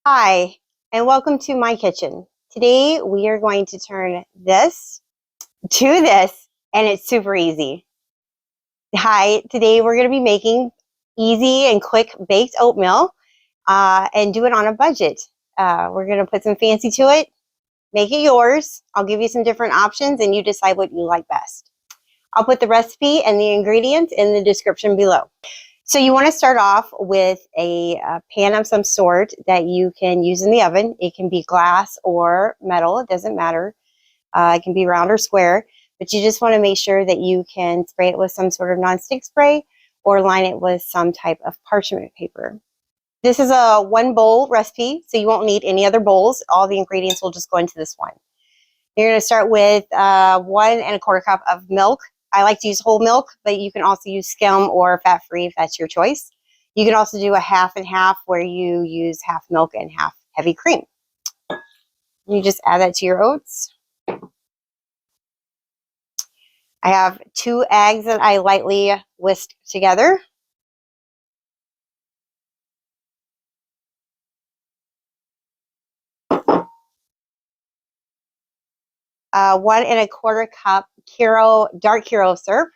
Hi, and welcome to my kitchen. Today we are going to turn this to this, and it's super easy. Hi, today we're going to be making easy and quick baked oatmeal and do it on a budget. We're going to put some fancy to it, make it yours. I'll give you some different options and you decide what you like best. I'll put the recipe and the ingredients in the description below. So you want to start off with a pan of some sort that you can use in the oven. It can be glass or metal, it doesn't matter. It can be round or square, but you just want to make sure that you can spray it with some sort of nonstick spray or line it with some type of parchment paper. This is a 1 bowl recipe, so you won't need any other bowls. All the ingredients will just go into this one. You're going to start with 1 1/4 cup of milk. I like to use whole milk, but you can also use skim or fat-free if that's your choice. You can also do a half and half where you use half milk and half heavy cream. You just add that to your oats. I have 2 eggs that I lightly whisked together. Uh, 1 1/4 cup Karo, dark Karo syrup.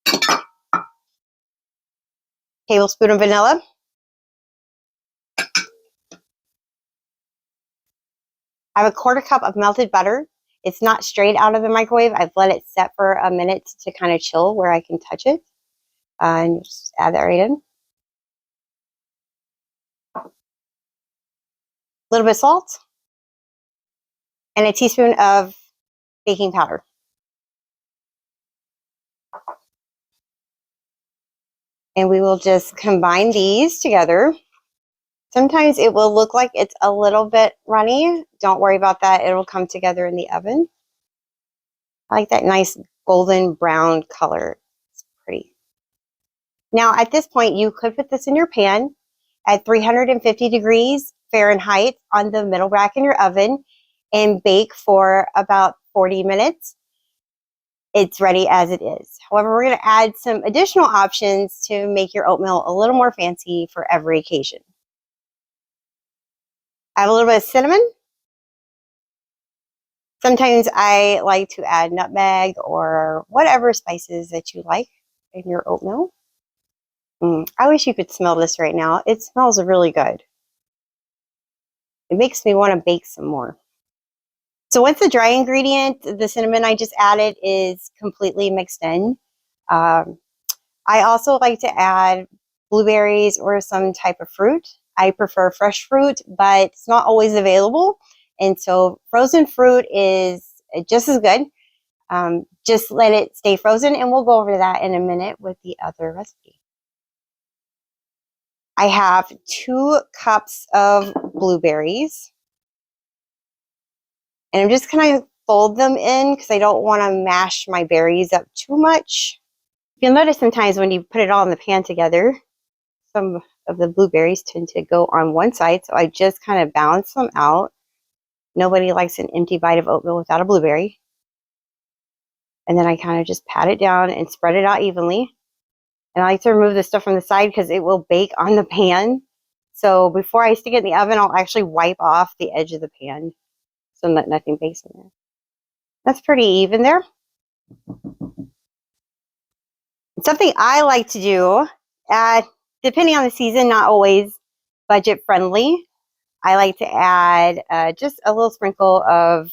1 tablespoon of vanilla. I have 1/4 cup of melted butter. It's not straight out of the microwave. I've let it set for a minute to kind of chill where I can touch it. And just add that right in. A little bit of salt. And a teaspoon of baking powder. And we will just combine these together. Sometimes it will look like it's a little bit runny. Don't worry about that. It will come together in the oven. I like that nice golden brown color. It's pretty. Now at this point, you could put this in your pan at 350 degrees Fahrenheit on the middle rack in your oven and bake for about 40 minutes. It's ready as it is. However, we're going to add some additional options to make your oatmeal a little more fancy for every occasion. I have a little bit of cinnamon. Sometimes I like to add nutmeg or whatever spices that you like in your oatmeal. I wish you could smell this right now. It smells really good. It makes me want to bake some more. So once the dry ingredient, the cinnamon I just added, is completely mixed in, I also like to add blueberries or some type of fruit. I prefer fresh fruit, but it's not always available. And so frozen fruit is just as good. Just let it stay frozen, and we'll go over that in a minute with the other recipe. I have 2 cups of blueberries. And I'm just going to fold them in because I don't want to mash my berries up too much. You'll notice sometimes when you put it all in the pan together, some of the blueberries tend to go on one side, so I just kind of balance them out. Nobody likes an empty bite of oatmeal without a blueberry. And then I kind of just pat it down and spread it out evenly. And I like to remove the stuff from the side because it will bake on the pan. So before I stick it in the oven, I'll actually wipe off the edge of the pan so that nothing bakes in there. That's pretty even there. Something I like to do, depending on the season, not always budget friendly, I like to add just a little sprinkle of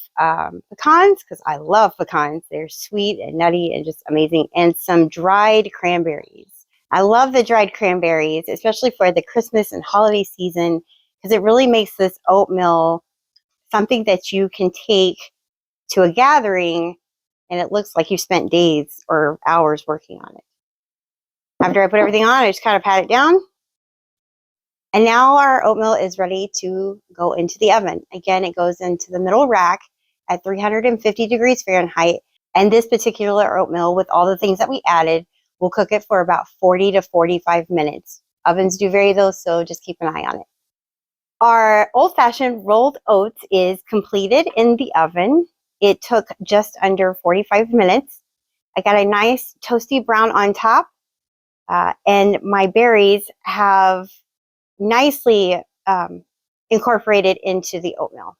pecans because I love pecans. They're sweet and nutty and just amazing. And some dried cranberries. I love the dried cranberries, especially for the Christmas and holiday season, because it really makes this oatmeal something that you can take to a gathering and it looks like you spent days or hours working on it. After I put everything on, I just kind of pat it down. And now our oatmeal is ready to go into the oven. Again, it goes into the middle rack at 350 degrees Fahrenheit. And this particular oatmeal, with all the things that we added, will cook it for about 40 to 45 minutes. Ovens do vary though, so just keep an eye on it. Our old-fashioned rolled oats is completed in the oven. It took just under 45 minutes. I got a nice toasty brown on top, and my berries have nicely incorporated into the oatmeal.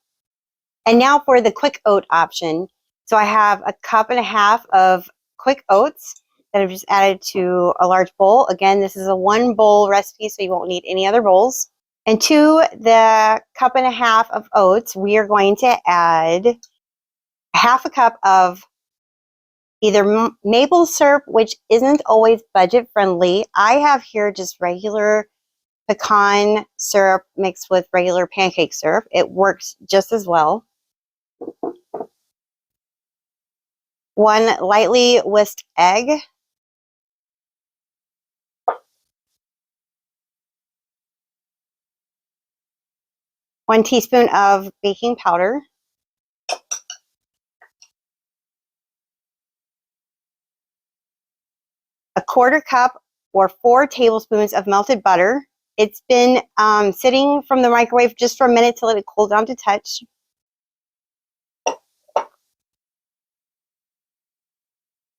And now for the quick oat option. So I have 1.5 cups of quick oats that I've just added to a large bowl. Again, this is a 1 bowl recipe, so you won't need any other bowls. And to the 1.5 cups of oats, we are going to add 1/2 cup of either maple syrup, which isn't always budget friendly. I have here just regular pecan syrup mixed with regular pancake syrup. It works just as well. 1 lightly whisked egg. 1 teaspoon of baking powder. 1/4 cup or 4 tablespoons of melted butter. It's been sitting from the microwave just for a minute to let it cool down to touch.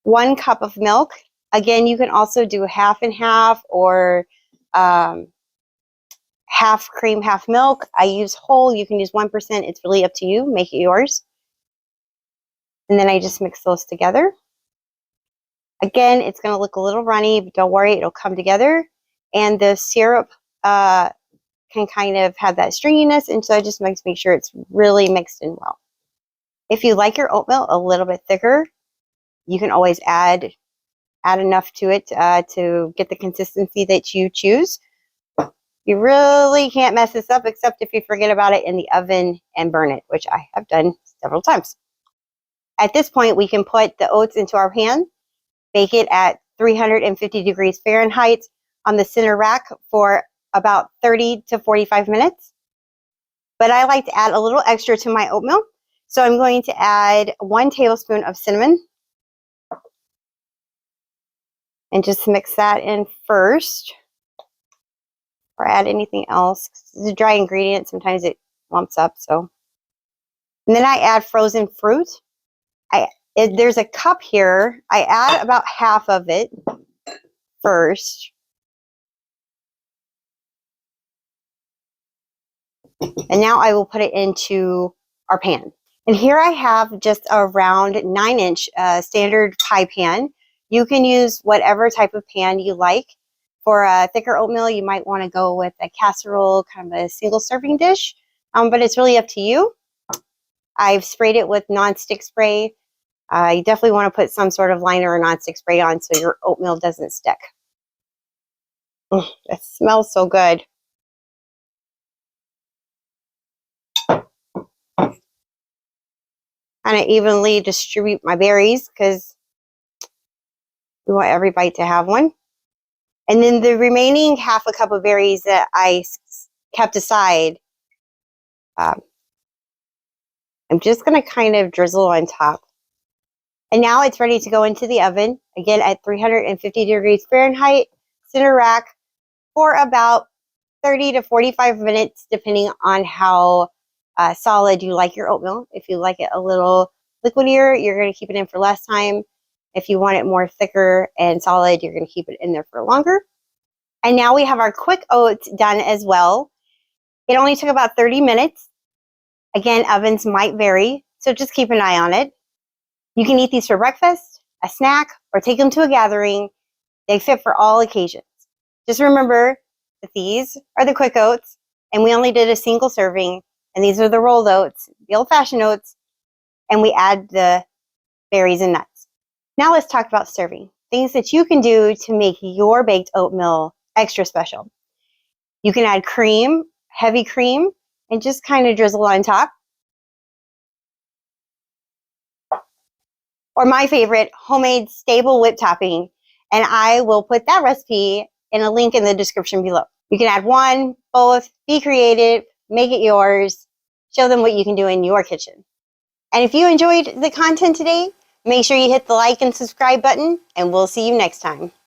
1 cup of milk. Again, you can also do half and half, or half cream, half milk. I use whole. You can use 1%. It's really up to you. Make it yours. And then I just mix those together. Again, it's going to look a little runny, but don't worry, it'll come together. And the syrup can kind of have that stringiness, and so it just makes sure it's really mixed in well. If you like your oatmeal a little bit thicker, you can always add enough to it to get the consistency that you choose. You really can't mess this up except if you forget about it in the oven and burn it, which I have done several times. At this point, we can put the oats into our pan, bake it at 350 degrees Fahrenheit on the center rack for about 30 to 45 minutes. But I like to add a little extra to my oatmeal. So I'm going to add 1 tablespoon of cinnamon. And just mix that in first. Or add anything else. It's a dry ingredient. Sometimes it lumps up. So, and then I add frozen fruit. There's a cup here. I add about half of it first. And now I will put it into our pan. And here I have just a round 9-inch standard pie pan. You can use whatever type of pan you like. For a thicker oatmeal, you might want to go with a casserole, kind of a single serving dish, but it's really up to you. I've sprayed it with nonstick spray. You definitely want to put some sort of liner or nonstick spray on so your oatmeal doesn't stick. It smells so good. Kind of evenly distribute my berries because we want every bite to have one. And then the remaining 1/2 cup of berries that I kept aside, I'm just going to kind of drizzle on top. And now it's ready to go into the oven, again at 350 degrees Fahrenheit, center rack, for about 30 to 45 minutes, depending on how solid you like your oatmeal. If you like it a little liquidier, you're going to keep it in for less time. If you want it more thicker and solid, you're going to keep it in there for longer. And now we have our quick oats done as well. It only took about 30 minutes. Again, ovens might vary, so just keep an eye on it. You can eat these for breakfast, a snack, or take them to a gathering. They fit for all occasions. Just remember that these are the quick oats, and we only did a single serving, and these are the rolled oats, the old-fashioned oats, and we add the berries and nuts. Now let's talk about serving. Things that you can do to make your baked oatmeal extra special. You can add cream, heavy cream, and just kind of drizzle on top. Or my favorite, homemade stable whipped topping. And I will put that recipe in a link in the description below. You can add one, both, be creative, make it yours, show them what you can do in your kitchen. And if you enjoyed the content today, make sure you hit the like and subscribe button, and we'll see you next time.